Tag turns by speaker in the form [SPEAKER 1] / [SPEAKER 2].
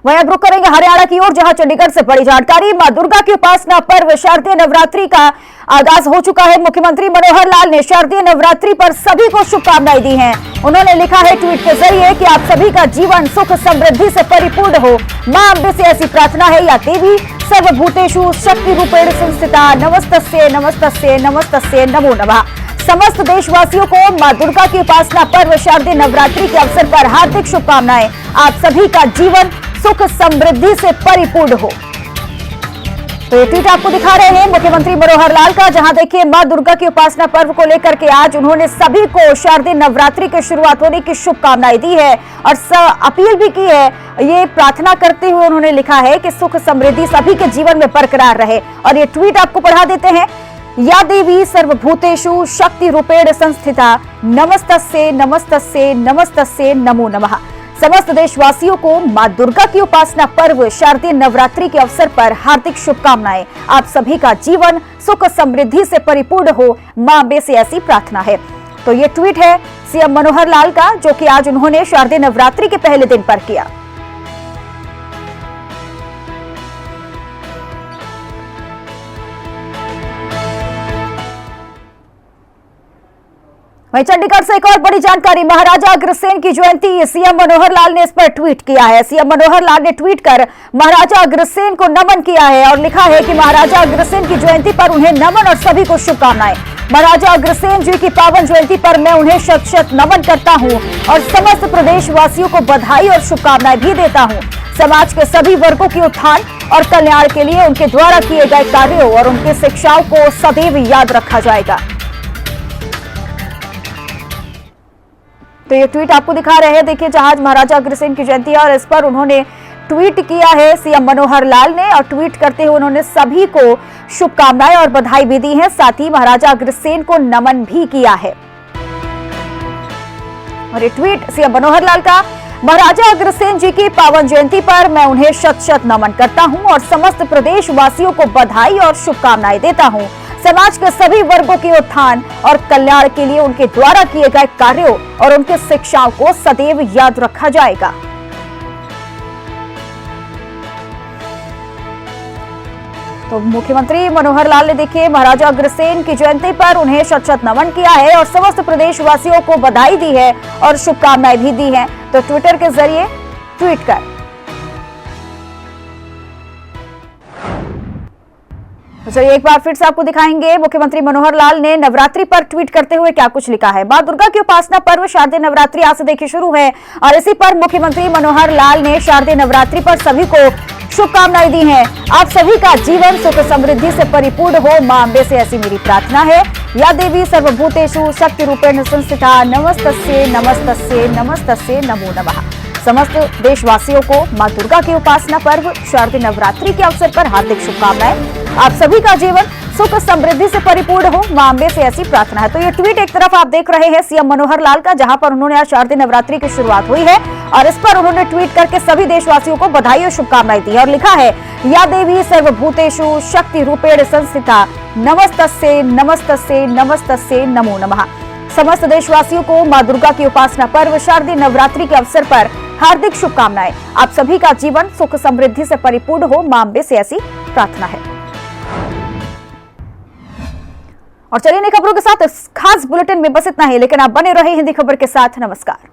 [SPEAKER 1] वहीं अब रुक करेंगे हरियाणा की ओर, जहां चंडीगढ़ से बड़ी जानकारी। मां दुर्गा की उपासना पर्व शारदीय नवरात्रि का आगाज हो चुका है। मुख्यमंत्री मनोहर लाल ने शारदीय नवरात्रि पर सभी को शुभकामनाएं दी हैं। उन्होंने लिखा है ट्वीट के जरिए कि आप सभी का जीवन सुख समृद्धि से परिपूर्ण हो। मां अम्बे से ऐसी प्रार्थना है। या देवी सर्वभूतेषु शक्ति रूपेण संस्थिता नमस्तस्ये नमस्तस्ये नमस्तस्ये नमो नमः। समस्त देशवासियों को मां दुर्गा की उपासना पर्व शारदीय नवरात्रि के अवसर पर हार्दिक शुभकामनाएं। आप सभी का जीवन सुख समृद्धि से परिपूर्ण हो। तो ये ट्वीट आपको दिखा रहे हैं मुख्यमंत्री मनोहर लाल का, जहां देखिए मां दुर्गा की उपासना पर्व को लेकर के आज उन्होंने सभी को शारदीय नवरात्रि की शुरुआत होने की शुभकामनाएं दी है और अपील भी की है। ये प्रार्थना करते हुए उन्होंने लिखा है कि सुख समृद्धि सभी के जीवन में बरकरार रहे। और ये ट्वीट आपको पढ़ा देते हैं। या देवी सर्वभूतेषु शक्ति रूपेण संस्थिता नमस्तस्ये नमस्तस्ये नमस्तस्ये नमो नमः। समस्त देशवासियों को मां दुर्गा की उपासना पर्व शारदीय नवरात्रि के अवसर पर हार्दिक शुभकामनाएं। आप सभी का जीवन सुख समृद्धि से परिपूर्ण हो। मां अम्बे से ऐसी प्रार्थना है। तो ये ट्वीट है सीएम मनोहर लाल का, जो कि आज उन्होंने शारदीय नवरात्रि के पहले दिन पर किया। वहीं चंडीगढ़ से एक और बड़ी जानकारी। महाराजा अग्रसेन की जयंती, सीएम मनोहर लाल ने इस पर ट्वीट किया है। सीएम मनोहर लाल ने ट्वीट कर महाराजा अग्रसेन को नमन किया है और लिखा है कि महाराजा अग्रसेन की जयंती पर उन्हें नमन और सभी को शुभकामनाएं। महाराजा अग्रसेन जी की पावन जयंती पर मैं उन्हें शत शत नमन करता हूं और समस्त प्रदेशवासियों को बधाई और शुभकामनाएं भी देता हूं। समाज के सभी वर्गों के उत्थान और कल्याण के लिए उनके द्वारा किए गए कार्यों और उनकी शिक्षाओं को सदैव याद रखा जाएगा। तो ये ट्वीट आपको दिखा रहे हैं। देखिए जहां महाराजा अग्रसेन की जयंती है और इस पर उन्होंने ट्वीट किया है सीएम मनोहर लाल ने, और ट्वीट करते हुए उन्होंने सभी को शुभकामनाएं और बधाई भी दी है। साथ ही महाराजा अग्रसेन को नमन भी किया है। और ये ट्वीट सीएम मनोहर लाल का, महाराजा अग्रसेन जी की पावन जयंती पर मैं उन्हें शत शत नमन करता हूं और समस्त प्रदेशवासियों को बधाई और शुभकामनाएं देता हूं। समाज के सभी वर्गों के उत्थान और कल्याण के लिए उनके द्वारा किए गए कार्यों और उनकी शिक्षाओं को सदैव याद रखा जाएगा। तो मुख्यमंत्री मनोहर लाल ने देखिए महाराजा अग्रसेन की जयंती पर उन्हें शत शत नमन किया है और समस्त प्रदेशवासियों को बधाई दी है और शुभकामनाएं भी दी हैं। तो ट्विटर के जरिए ट्वीट कर चलिए एक बार फिर से आपको दिखाएंगे मुख्यमंत्री मनोहर लाल ने नवरात्रि पर ट्वीट करते हुए क्या कुछ लिखा है। मां दुर्गा की उपासना पर्व शारदीय नवरात्रि आज से देखिए शुरू है और इसी पर मुख्यमंत्री मनोहर लाल ने शारदीय नवरात्रि पर सभी को शुभकामनाएं दी हैं। आप सभी का जीवन सुख समृद्धि से परिपूर्ण हो। मां अम्बे से ऐसी मेरी प्रार्थना है। या देवी सर्वभूतेषु शक्ति रूपेण संस्थिता नमस्तस्ये नमस्तस्ये नमस्तस्ये नमो नमः। समस्त देशवासियों को मां दुर्गा की उपासना पर्व शारदीय नवरात्रि के अवसर पर हार्दिक शुभकामनाएं। आप सभी का जीवन सुख समृद्धि से परिपूर्ण हो। मां अम्बे से ऐसी प्रार्थना है। तो ये ट्वीट एक तरफ आप देख रहे हैं सीएम मनोहर लाल का, जहां पर उन्होंने आज शारदीय नवरात्रि की शुरुआत हुई है और इस पर उन्होंने ट्वीट करके सभी देशवासियों को बधाई और शुभकामनाएं दी और लिखा है या देवी सर्वभूतेषु शक्ति रूपेण संस्थिता नमस्तस्ये नमस्तस्ये नमस्तस्ये नमो नमः। समस्त देशवासियों को मां दुर्गा की उपासना पर्व शारदीय नवरात्रि के अवसर पर हार्दिक शुभकामनाएं। आप सभी का जीवन सुख समृद्धि से परिपूर्ण हो। मां अम्बे से ऐसी प्रार्थना है। और चलिए इन खबरों के साथ इस खास बुलेटिन में बस इतना ही, लेकिन आप बने रहे हिंदी खबर के साथ। नमस्कार।